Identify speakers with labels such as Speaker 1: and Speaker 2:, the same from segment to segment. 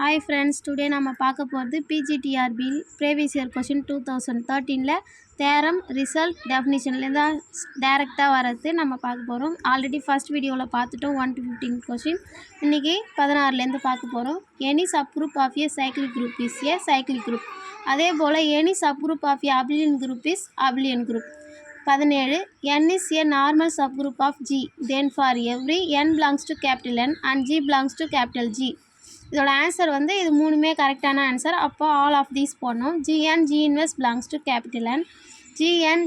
Speaker 1: Hi friends, today நம்ம பார்க்க போகிறது PGTRB previous year question 2013 theorem result definition தான் டைரக்டா வரது நம்ம பார்க்க போறோம். ஆல்ரெடி ஃபர்ஸ்ட் வீடியோல பார்த்துட்டோம் 1 to 15 question. இன்னைக்கு 16ல இருந்து பார்க்க போறோம். Any subgroup of a cyclic group is a cyclic group. அதே போல any subgroup of a abelian group is abelian group. 17 n is a normal subgroup of G. Then for every n belongs to capital N and G belongs to capital G. இதோட answer வந்து இது மூணுமே கரெக்டான answer. அப்போ all of these போடணும். Gn G inverse belongs to capital N, Gn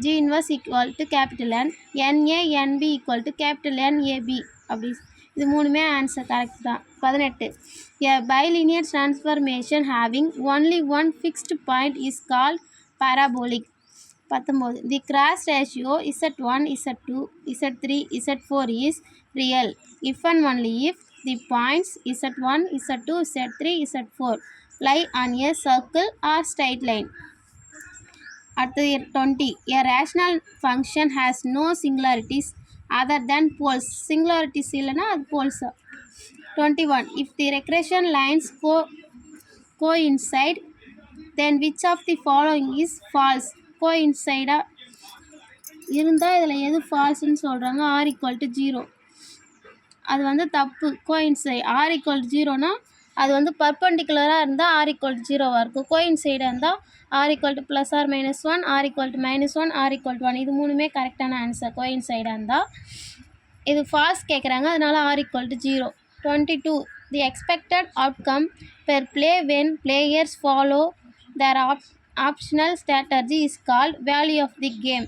Speaker 1: G inverse equal to capital N, Na Nb equal to capital N AB. அப்படி இது மூணுமே ஆன்சர் கரெக்ட் தான். 18 a bilinear transformation having only one fixed point is called parabolic. 19 the cross ratio Z1 Z2 Z3 Z4 is real if and only if the points Z1 Z2 Z3 Z4 lie on a circle or straight line. At the 20 a rational function has no singularities other than poles. Singularities illana ad poles. 21 if the regression lines coincide then which of the following is false? coincide இருந்தா இதுல எது ஃபால்ஸ்னு சொல்றாங்க? r equal to 0. அது வந்து தப்பு. coincide r equal to 0 னா அது வந்து பர்பெண்டிகுலரா இருந்தா r equal to 0 வா இருக்கும். coincide இருந்தா r equal to plus or minus 1, r equal to minus 1, r equal to 1. இது மூணுமே கரெக்டான ஆன்சர். coincide இருந்தா இது ஃபால்ஸ் கேக்குறாங்க, அதனால r equal to 0. 22 the expected outcome per play when players follow their optional strategy is called value of the game.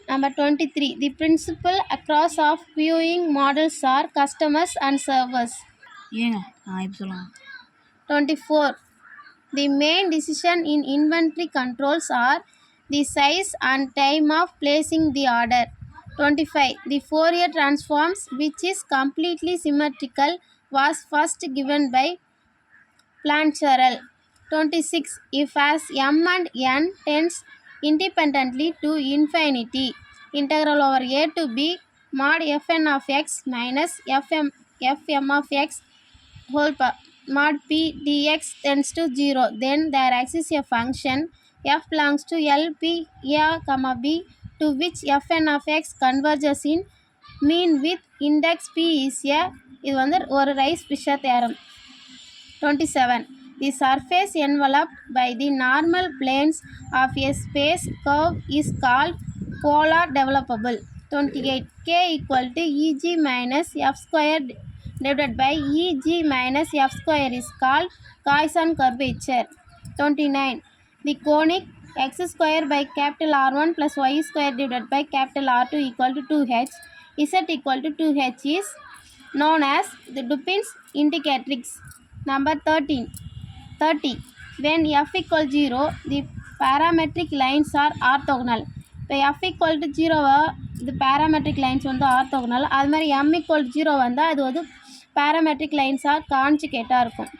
Speaker 1: Number 23 the principal across of viewing models are customers and servers.
Speaker 2: ஏங்க இப்ப சொல்லுங்க.
Speaker 1: 24 the main decision in inventory controls are the size and time of placing the order. 25 the Fourier transforms which is completely symmetrical was first given by Plancherel. 26 if as m and n tends independently to infinity integral over a to b mod fn of x minus fm of x whole mod p dx tends to 0 then there exists a function f belongs to L p a comma b to which fn of x converges in mean with index p is a இது வந்து ஒரு Rice-Fisher theorem. 27 the surface enveloped by the normal planes of a space curve is called polar developable. 28 k equal to eg minus f square divided by eg minus f square is called Poisson curvature. 29 the conic x square by capital R1 plus y square divided by capital R2 equal to 2h z equal to 2h is known as the Dupin's indicatrix. Number 30 when f equal 0 the parametric lines are orthogonal. இப்போ f equal to 0 the parametric lines வந்து orthogonal. அது மாதிரி m equal to 0 வந்தால் அது வந்து parametric lines are conjugate இருக்கும்.